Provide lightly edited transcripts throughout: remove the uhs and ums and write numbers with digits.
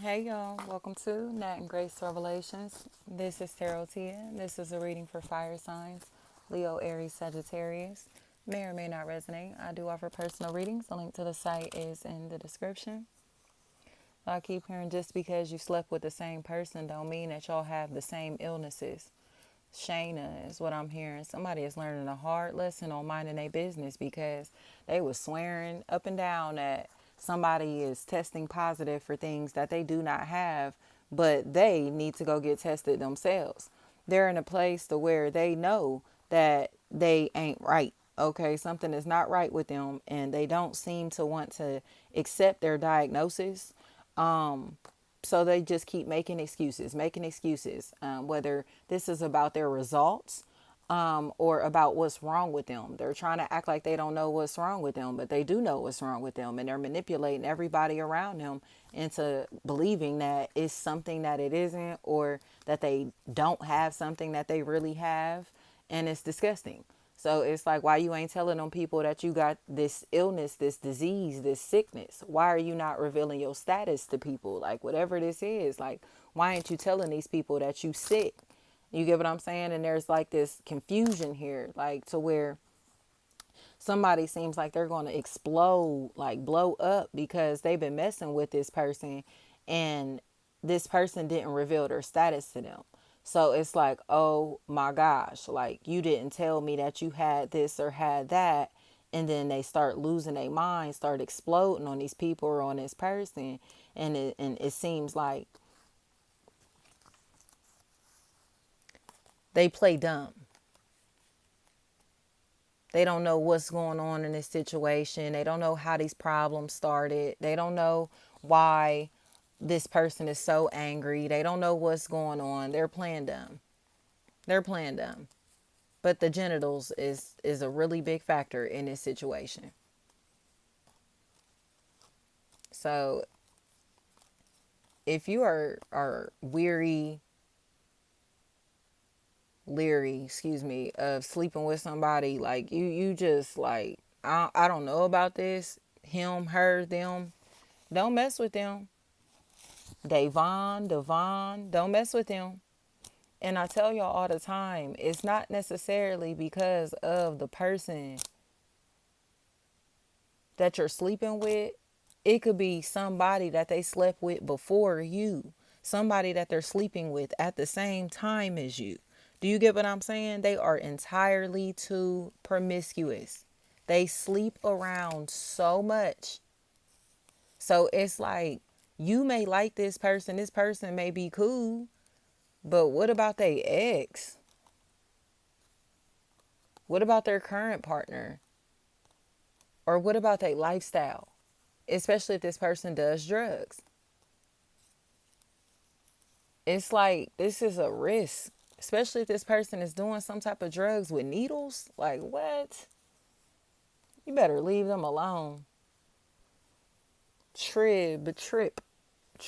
Hey y'all, welcome to Nat and Grace Revelations. This is Tarot Tia. This is a reading for fire signs, Leo, Aries, Sagittarius. May or may not resonate. I do offer personal readings. The link to the site is in the description. I keep hearing just because you slept with the same person don't mean that y'all have the same illnesses. Shayna is what I'm hearing. Somebody is learning a hard lesson on minding their business because they was swearing up and down that somebody is testing positive for things that they do not have, but they need to go get tested themselves. They're in a place to where they know that they ain't right. Okay, something is not right with them, and they don't seem to want to accept their diagnosis. So they just keep making excuses, whether this is about their results or about what's wrong with them. They're trying to act like they don't know what's wrong with them, but they do know what's wrong with them. And they're manipulating everybody around them into believing that it's something that it isn't, or that they don't have something that they really have. And it's disgusting. So it's like, why you ain't telling them people that you got this illness, this disease, this sickness? Why are you not revealing your status to people? Like, whatever this is, like, why ain't you telling these people that you sick? You get what I'm saying? And there's like this confusion here, like to where somebody seems like they're going to explode, like blow up, because they've been messing with this person and this person didn't reveal their status to them. So it's like, oh my gosh, like you didn't tell me that you had this or had that. And then they start losing their mind, start exploding on these people or on this person. And it seems like they play dumb. They don't know what's going on in this situation. They don't know how these problems started. They don't know why this person is so angry. They don't know what's going on. They're playing dumb. They're playing dumb. But the genitals is a really big factor in this situation. So if you are weary, leery, excuse me, of sleeping with somebody, like you just like, I don't know about this, him, her, them, don't mess with them. Devon, don't mess with them. And I tell y'all all the time, it's not necessarily because of the person that you're sleeping with. It could be somebody that they slept with before you, somebody that they're sleeping with at the same time as you. Do you get what I'm saying? They are entirely too promiscuous. They sleep around so much. So it's like, you may like this person may be cool, but what about their ex? What about their current partner? Or what about their lifestyle? Especially if this person does drugs. It's like, this is a risk. Especially if this person is doing some type of drugs with needles. Like, what? You better leave them alone. Trips.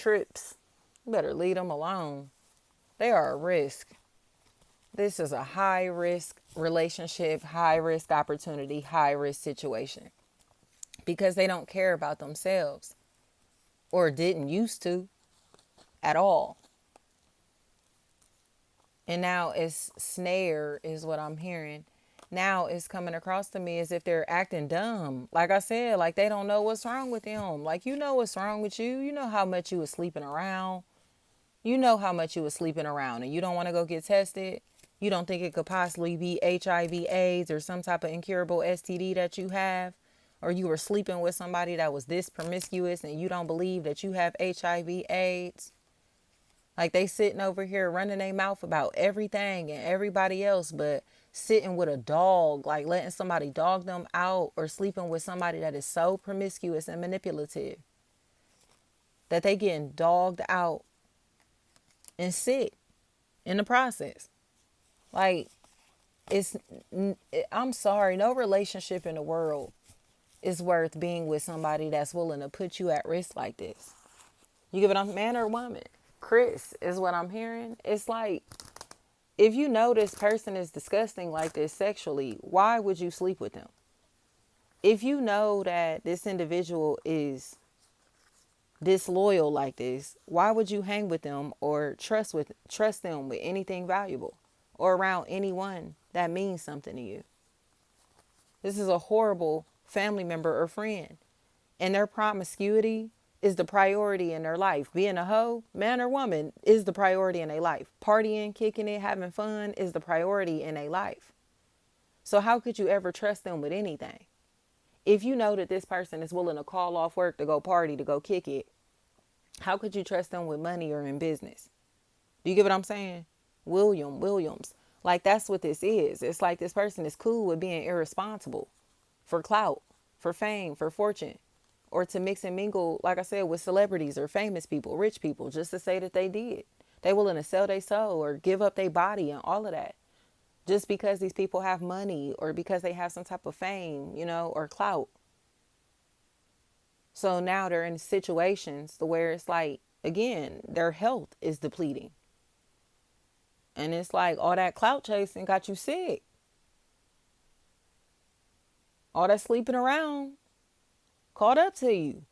You better leave them alone. They are a risk. This is a high risk relationship, high risk opportunity, high risk situation. Because they don't care about themselves. Or didn't used to at all. And now it's snare is what I'm hearing. Now it's coming across to me as if they're acting dumb. Like I said, like they don't know what's wrong with them. Like, you know what's wrong with you. You know how much you was sleeping around. You know how much you was sleeping around and you don't want to go get tested. You don't think it could possibly be HIV, AIDS, or some type of incurable STD that you have. Or you were sleeping with somebody that was this promiscuous and you don't believe that you have HIV, AIDS. Like, they sitting over here running their mouth about everything and everybody else, but sitting with a dog, like letting somebody dog them out, or sleeping with somebody that is so promiscuous and manipulative that they getting dogged out and sick in the process. Like, it's, I'm sorry, no relationship in the world is worth being with somebody that's willing to put you at risk like this. You give it a man or woman. Chris is what I'm hearing. It's like, if you know this person is disgusting like this sexually, why would you sleep with them? If you know that this individual is disloyal like this, why would you hang with them or trust them with anything valuable or around anyone that means something to you? This is a horrible family member or friend. And their promiscuity is the priority in their life. Being a hoe, man or woman, is the priority in their life. Partying, kicking it, having fun is the priority in their life. So how could you ever trust them with anything? If you know that this person is willing to call off work to go party, to go kick it, how could you trust them with money or in business? Do you get what I'm saying? Williams. Like, that's what this is. It's like this person is cool with being irresponsible for clout, for fame, for fortune, or to mix and mingle, like I said, with celebrities or famous people, rich people, just to say that they did. They willing to sell their soul or give up their body and all of that, just because these people have money or because they have some type of fame, or clout. So now they're in situations where it's like, again, their health is depleting. And it's like all that clout chasing got you sick. All that sleeping around caught up to you.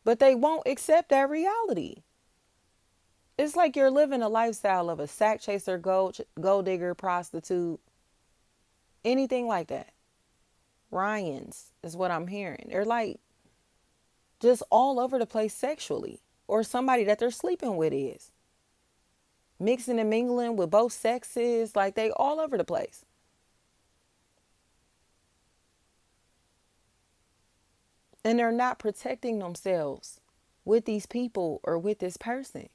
But they won't accept that reality. It's like you're living a lifestyle of a sack chaser, gold digger, prostitute, anything like that. Ryans is what I'm hearing. They're like just all over the place sexually, or somebody that they're sleeping with is. Mixing and mingling with both sexes, like they all over the place. And they're not protecting themselves with these people or with this person.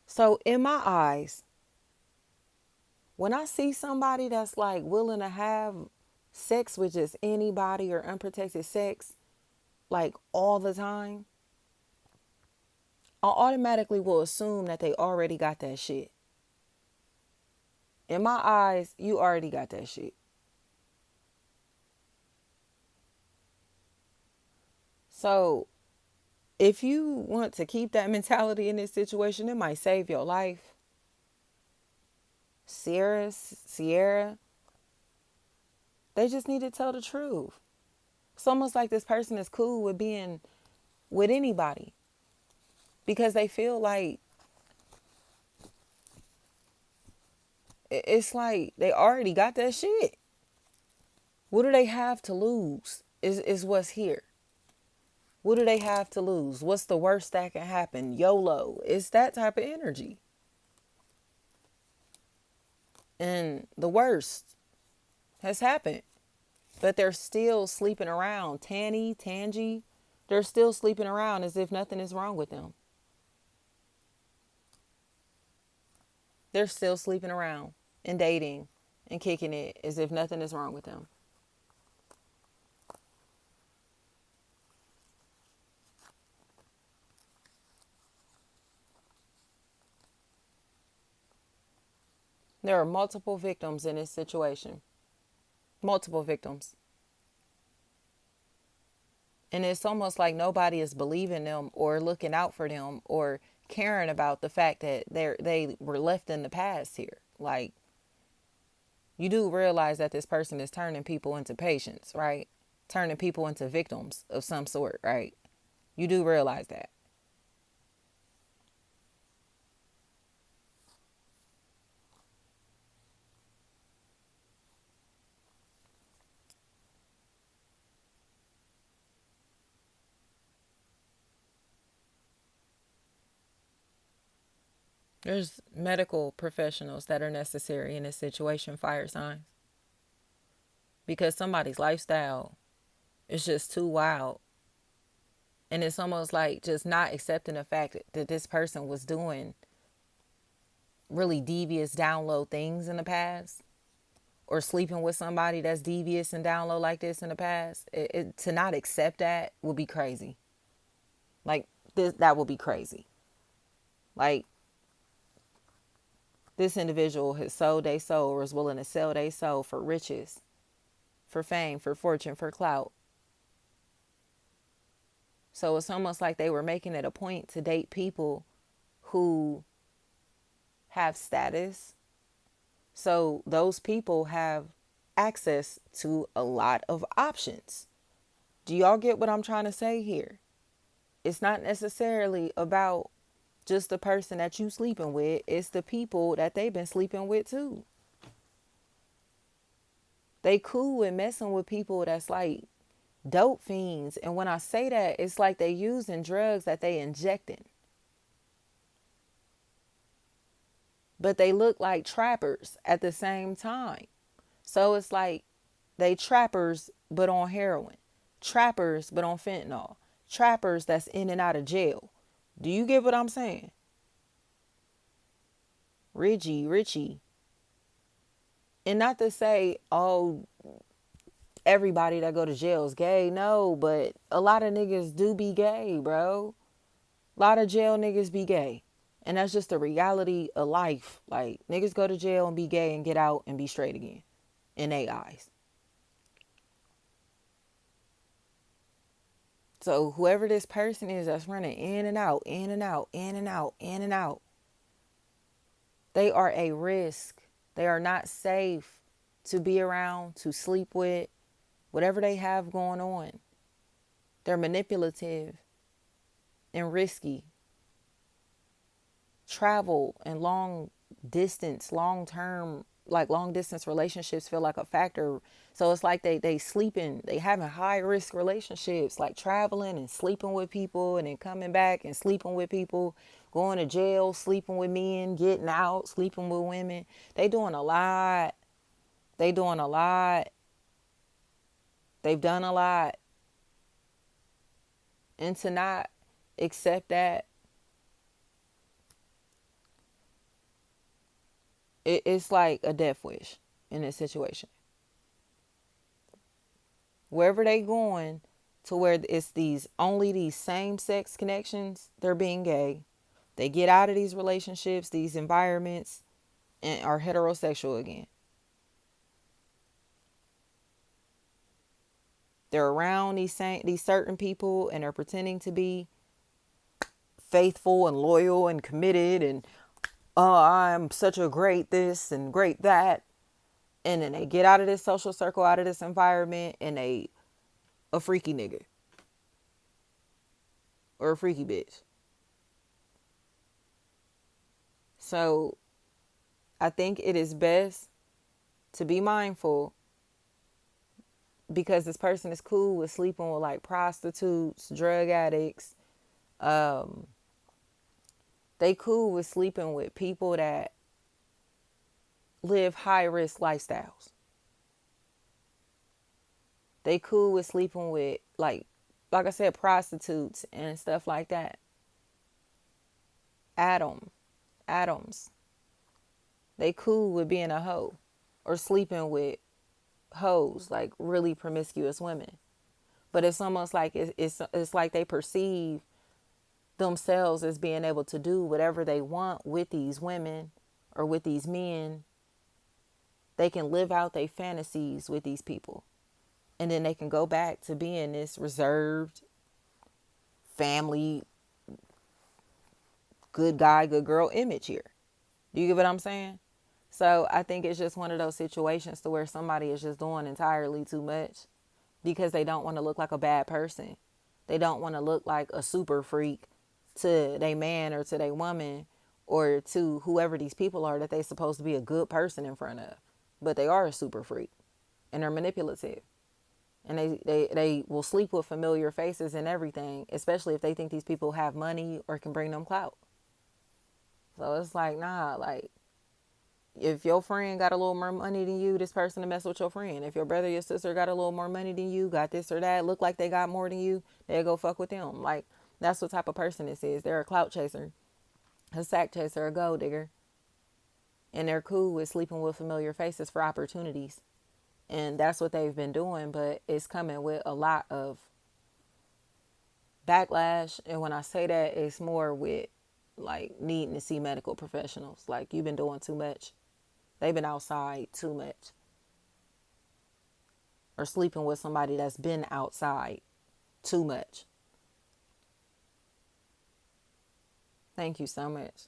So in my eyes, when I see somebody that's like willing to have sex with just anybody or unprotected sex, like all the time, I automatically will assume that they already got that shit. In my eyes, you already got that shit. So if you want to keep that mentality in this situation, it might save your life. Sierra, they just need to tell the truth. It's almost like this person is cool with being with anybody because they feel like it's like they already got that shit. What do they have to lose is what's here. What do they have to lose? What's the worst that can happen? YOLO. It's that type of energy. And the worst has happened. But they're still sleeping around. Tangy, they're still sleeping around as if nothing is wrong with them. They're still sleeping around and dating and kicking it as if nothing is wrong with them. There are multiple victims in this situation. Multiple victims. And it's almost like nobody is believing them or looking out for them or caring about the fact that they were left in the past here. Like, you do realize that this person is turning people into patients, right? Turning people into victims of some sort, right? You do realize that. There's medical professionals that are necessary in this situation, fire signs. Because somebody's lifestyle is just too wild. And it's almost like just not accepting the fact that this person was doing really devious down low things in the past, or sleeping with somebody that's devious and down low like this in the past. To not accept that would be crazy. Like, that would be crazy. Like, this individual has sold their soul or is willing to sell their soul for riches, for fame, for fortune, for clout. So it's almost like they were making it a point to date people who have status. So those people have access to a lot of options. Do y'all get what I'm trying to say here? It's not necessarily about just the person that you sleeping with. It's the people that they've been sleeping with too. They cool with messing with people that's like dope fiends. And when I say that, it's like they using drugs that they injecting. But they look like trappers at the same time. So it's like they trappers but on heroin. Trappers but on fentanyl. Trappers that's in and out of jail. Do you get what I'm saying? Richie. And not to say, oh, everybody that go to jail is gay. No, but a lot of niggas do be gay, bro. A lot of jail niggas be gay. And that's just the reality of life. Like, niggas go to jail and be gay and get out and be straight again. In their eyes. So whoever this person is that's running in and out, in and out, in and out, in and out, they are a risk. They are not safe to be around, to sleep with, whatever they have going on. They're manipulative and risky. Travel and long distance relationships feel like a factor. So it's like they sleeping, they having high risk relationships, like traveling and sleeping with people and then coming back and sleeping with people, going to jail, sleeping with men, getting out, sleeping with women. They doing a lot. They've done a lot. And to not accept that, it's like a death wish in this situation. Wherever they going to where it's only these same sex connections, they're being gay. They get out of these relationships, these environments, and are heterosexual again. They're around these certain people and they're pretending to be faithful and loyal and committed and I'm such a great this and great that. And then they get out of this social circle, out of this environment, and they a freaky nigga. Or a freaky bitch. So I think it is best to be mindful because this person is cool with sleeping with like prostitutes, drug addicts. They cool with sleeping with people that live high risk lifestyles. They cool with sleeping with like I said, prostitutes and stuff like that. Adams. They cool with being a hoe or sleeping with hoes, like really promiscuous women. But it's almost like it's like they perceive themselves as being able to do whatever they want with these women or with these men. They can live out their fantasies with these people. And then they can go back to being this reserved family, good guy, good girl image here. Do you get what I'm saying? So I think it's just one of those situations to where somebody is just doing entirely too much because they don't want to look like a bad person. They don't want to look like a super freak to their man or to their woman or to whoever these people are that they're supposed to be a good person in front of. But they are a super freak and they're manipulative. And they will sleep with familiar faces and everything, especially if they think these people have money or can bring them clout. So it's like, nah, like, if your friend got a little more money than you, this person to mess with your friend. If your brother or your sister got a little more money than you, got this or that, look like they got more than you, they'll go fuck with them. Like, that's what type of person this is. They're a clout chaser, a sack chaser, a gold digger. And they're cool with sleeping with familiar faces for opportunities. And that's what they've been doing, but it's coming with a lot of backlash. And when I say that, it's more with like needing to see medical professionals. Like, you've been doing too much. They've been outside too much. Or sleeping with somebody that's been outside too much. Thank you so much.